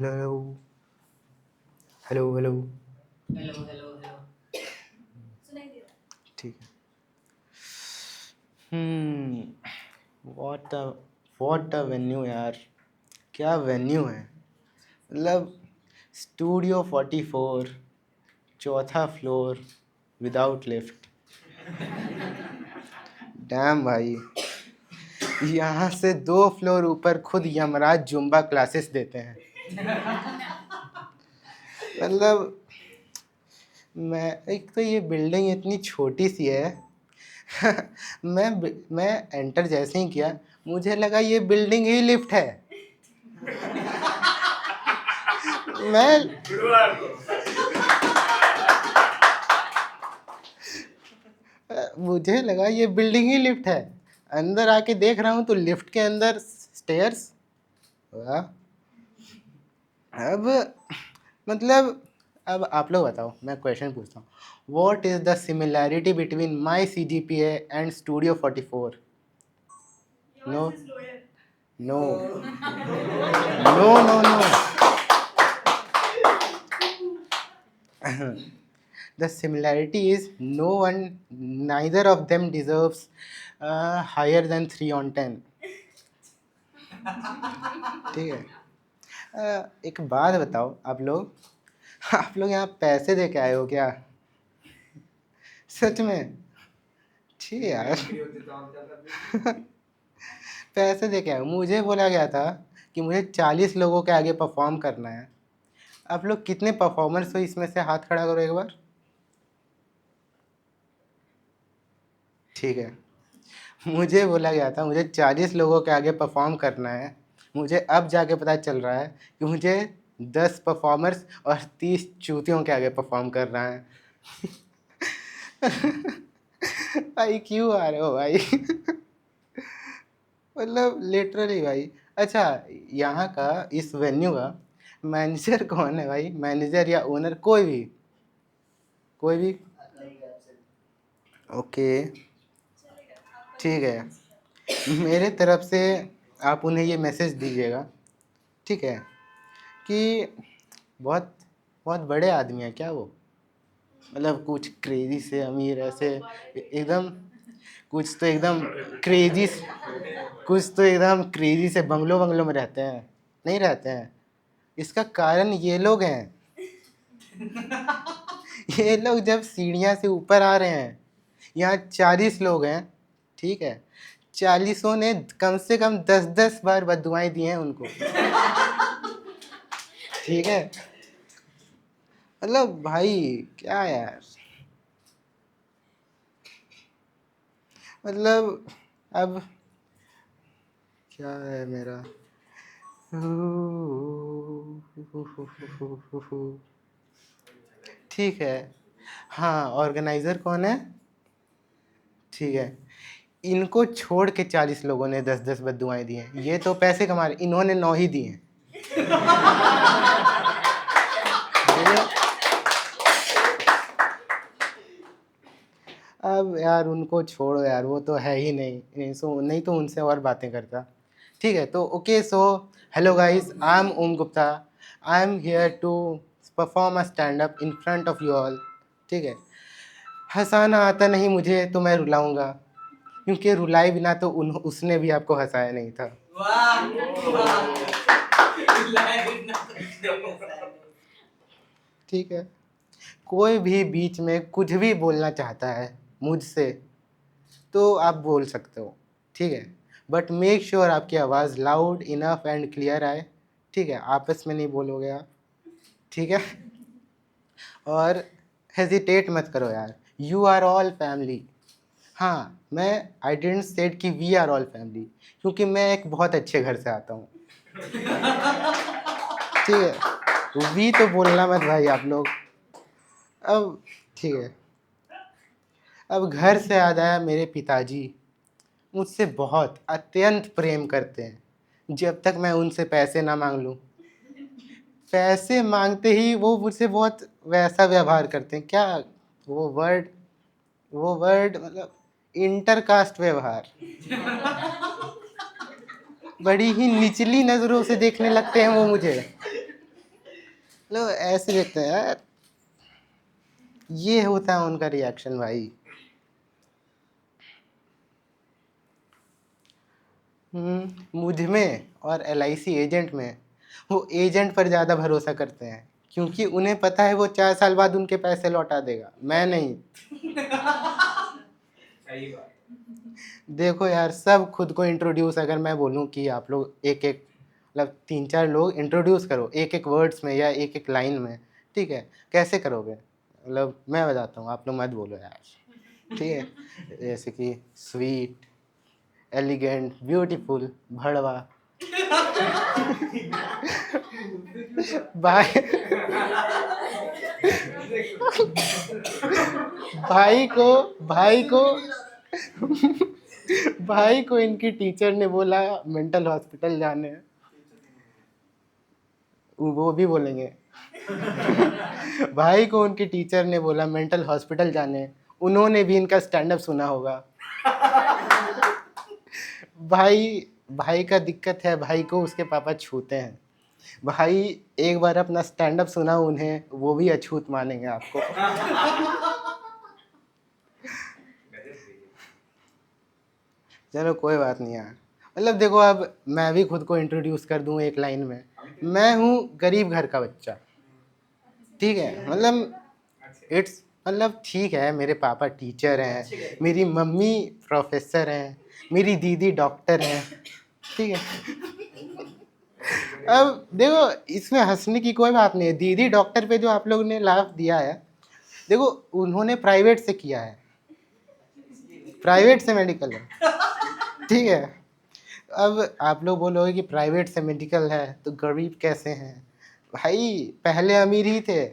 Hello hello hello. Hello hello hello. सुनाई दे रहा ठीक है। What a what a venue यार, क्या वेन्यू है। मतलब स्टूडियो 44, चौथा फ्लोर, विदाउट लिफ्ट। डैम भाई, यहाँ से 2 फ्लोर ऊपर खुद यमराज जुम्बा क्लासेस देते हैं। मतलब मैं, एक तो ये बिल्डिंग इतनी छोटी सी है। मैं एंटर जैसे ही किया, मुझे लगा ये बिल्डिंग ही लिफ्ट है। मैं मुझे लगा ये बिल्डिंग ही लिफ्ट है। अंदर आके देख रहा हूँ तो लिफ्ट के अंदर स्टेयर्स। वाह। अब मतलब, अब आप लोग बताओ, मैं क्वेश्चन पूछता हूँ। What is the similarity between my CGPA and studio 44? No yours is lower. No no no no. The similarity is neither of them deserves higher than 3 on 10. ठीक है। एक बात बताओ, आप लोग यहाँ पैसे दे के आए हो क्या? सच में? ठीक है यार। पैसे दे के आए हो। मुझे बोला गया था कि मुझे 40 लोगों के आगे परफॉर्म करना है। आप लोग कितने परफॉर्मर्स हो इसमें से? हाथ खड़ा करो एक बार। ठीक है। मुझे बोला गया था मुझे 40 लोगों के आगे परफॉर्म करना है। मुझे अब जाके पता चल रहा है कि मुझे 10 परफॉर्मर्स और 30 चूतियों के आगे परफॉर्म करना है। भाई क्यों आ रहे हो भाई? मतलब लिटरली भाई। अच्छा, यहाँ का, इस वेन्यू का मैनेजर कौन है भाई? मैनेजर या ओनर, कोई भी? कोई भी? ओके, चलेगा आपका ठीक है। मेरे तरफ से आप उन्हें ये मैसेज दीजिएगा, ठीक है, कि बहुत बहुत बड़े आदमी है क्या वो? मतलब कुछ क्रेजी से अमीर ऐसे, एकदम कुछ तो एकदम क्रेजी कुछ तो एकदम क्रेजी से बंगलों बंगलों में रहते हैं? नहीं रहते हैं। इसका कारण ये लोग हैं। ये लोग जब सीढ़ियाँ से ऊपर आ रहे हैं, यहाँ 40 लोग हैं, ठीक है, 40 ने कम से कम 10-10 बार बददुआएं दी हैं उनको। ठीक है। मतलब भाई क्या यार, मतलब अब क्या है मेरा। ठीक है। हाँ, ऑर्गेनाइजर कौन है? ठीक है। इनको छोड़ के 40 लोगों ने 10-10 बददुआएं दी हैं। ये तो पैसे कमा रहे, इन्होंने 9 ही दी हैं। ठीक है? अब यार उनको छोड़ो यार, वो तो है ही नहीं, सो नहीं तो उनसे और बातें करता। ठीक है, तो okay, so hello guys, I am Om Gupta. I am here to perform a stand up in front of you all. ठीक है। हंसाना आता नहीं मुझे तो मैं रुलाऊंगा, क्योंकि रुलाए बिना तो उसने भी आपको हंसाया नहीं था। वाह वाह। ठीक है। कोई भी बीच में कुछ भी बोलना चाहता है मुझसे, तो आप बोल सकते हो, ठीक है, बट मेक श्योर आपकी आवाज़ लाउड इनफ एंड क्लियर आए। ठीक है, आपस में नहीं बोलोगे आप, ठीक है। और हेजिटेट मत करो यार, यू आर ऑल फैमिली। हाँ, मैं आई डेंट सेड कि वी आर ऑल फैमिली, क्योंकि मैं एक बहुत अच्छे घर से आता हूँ। ठीक है, वी तो बोलना मत भाई आप लोग। अब ठीक है, अब घर से याद आया, मेरे पिताजी मुझसे बहुत अत्यंत प्रेम करते हैं। जब तक मैं उनसे पैसे ना मांग लूँ, पैसे मांगते ही वो मुझसे बहुत वैसा व्यवहार करते हैं। क्या वो वर्ड, वो वर्ड मतलब इंटरकास्ट व्यवहार। बड़ी ही निचली नज़रों से देखने लगते हैं वो मुझे। लो ऐसे देखते हैं यार, ये होता है उनका रिएक्शन भाई। मुझ में और LIC एजेंट में, वो एजेंट पर ज़्यादा भरोसा करते हैं क्योंकि उन्हें पता है वो 4 साल बाद उनके पैसे लौटा देगा, मैं नहीं। सही बात। देखो यार, सब खुद को इंट्रोड्यूस, अगर मैं बोलूँ कि आप लोग एक एक मतलब 3-4 लोग इंट्रोड्यूस करो एक एक वर्ड्स में या एक एक लाइन में, ठीक है, कैसे करोगे? मतलब मैं बताता हूँ, आप लोग मत बोलो यार, ठीक है। जैसे कि स्वीट, एलिगेंट, ब्यूटीफुल, भड़वा। भाई भाई को भाई को भाई को इनकी टीचर ने बोला मेंटल हॉस्पिटल जाने, वो भी बोलेंगे। भाई को उनकी टीचर ने बोला मेंटल हॉस्पिटल जाने, उन्होंने भी इनका स्टैंड अप सुना होगा। भाई का दिक्कत है, भाई को उसके पापा छूते हैं। भाई एक बार अपना स्टैंड अप सुना उन्हें, वो भी अछूत मानेंगे आपको। चलो कोई बात नहीं यार। मतलब देखो, अब मैं भी खुद को इंट्रोड्यूस कर दूं एक लाइन में, मैं हूँ गरीब घर का बच्चा, ठीक है। मतलब इट्स मतलब ठीक है, मेरे पापा टीचर हैं, मेरी मम्मी प्रोफेसर हैं, मेरी दीदी डॉक्टर हैं, ठीक है। अब देखो, इसमें हंसने की कोई बात नहीं है। दीदी डॉक्टर पे जो आप लोग ने लाभ दिया है, देखो उन्होंने प्राइवेट से किया है, प्राइवेट से मेडिकल है, ठीक है। अब आप लोग बोलोगे कि प्राइवेट से मेडिकल है तो गरीब कैसे हैं? भाई पहले अमीर ही थे,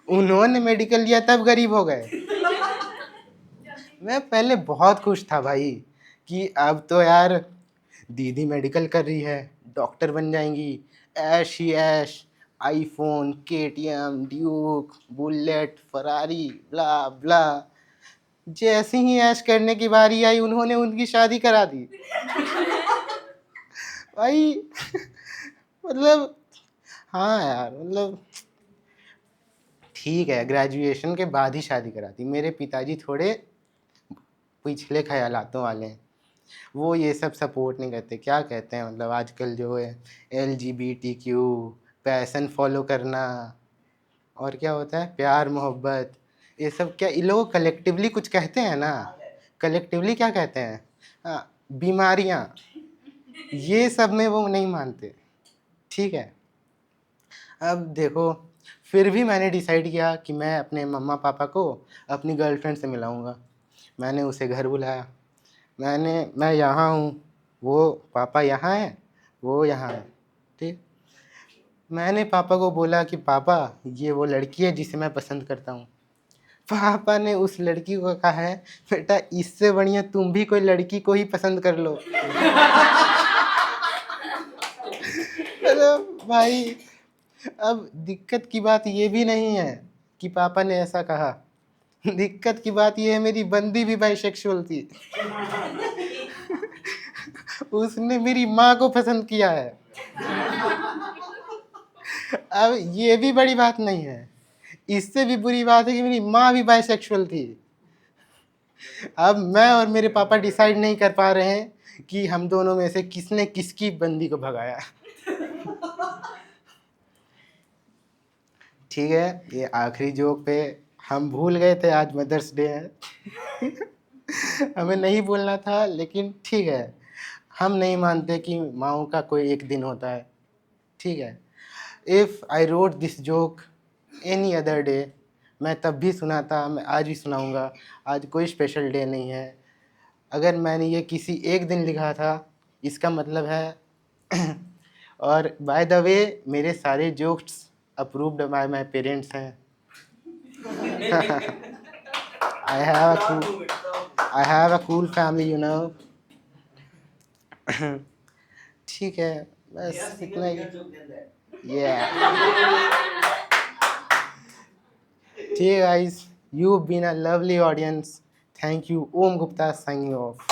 उन्होंने मेडिकल लिया तब गरीब हो गए। मैं पहले बहुत खुश था भाई कि अब तो यार दीदी मेडिकल कर रही है, डॉक्टर बन जाएंगी, ऐश ही ऐश, iPhone, KTM, Duke, Bullet, Ferrari, blah blah. जैसे ही ऐश करने की बारी आई, उन्होंने उनकी शादी करा दी। भाई मतलब हाँ यार, मतलब ठीक है, ग्रेजुएशन के बाद ही शादी करा दी। मेरे पिताजी थोड़े पिछले ख्यालातों वाले हैं, वो ये सब सपोर्ट नहीं करते। क्या कहते हैं, मतलब आजकल जो है LGBTQ, पैशन फॉलो करना, और क्या होता है प्यार मोहब्बत, ये सब क्या ये लोग कलेक्टिवली कुछ कहते हैं ना, कलेक्टिवली क्या कहते हैं, हाँ, बीमारियाँ, ये सब में वो नहीं मानते, ठीक है। अब देखो, फिर भी मैंने डिसाइड किया कि मैं अपने मम्मा पापा को अपनी गर्लफ्रेंड से मिलाऊंगा। मैंने उसे घर बुलाया, मैं यहाँ हूँ, वो पापा यहाँ हैं, वो यहाँ है, ठीक। मैंने पापा को बोला कि पापा, ये वो लड़की है जिसे मैं पसंद करता हूँ। पापा ने उस लड़की को कहा है, बेटा इससे बढ़िया तुम भी कोई लड़की को ही पसंद कर लो। अरे भाई, अब दिक्कत की बात ये भी नहीं है कि पापा ने ऐसा कहा, दिक्कत की बात ये है मेरी बंदी भी बाइसेक्सुअल थी। उसने मेरी माँ को पसंद किया है। अब ये भी बड़ी बात नहीं है, इससे भी बुरी बात है कि मेरी माँ भी बाइसेक्सुअल थी। अब मैं और मेरे पापा डिसाइड नहीं कर पा रहे हैं कि हम दोनों में से किसने किसकी बंदी को भगाया। ठीक है, ये आखिरी जोक पे हम भूल गए थे, आज मदर्स डे है। हमें नहीं बोलना था, लेकिन ठीक है, हम नहीं मानते कि माँओं का कोई एक दिन होता है, ठीक है। If I wrote this joke any other day, मैं तब भी सुनाता, मैं आज भी सुनाऊंगा। आज कोई स्पेशल डे नहीं है। अगर मैंने ये किसी एक दिन लिखा था, इसका मतलब है और बाय द वे, मेरे सारे jokes approved by my parents हैं। I have a cool family, you know. ठीक है, बस इतना ही। ठीक है guys, you've been a lovely audience. Thank you. Om Gupta signing off.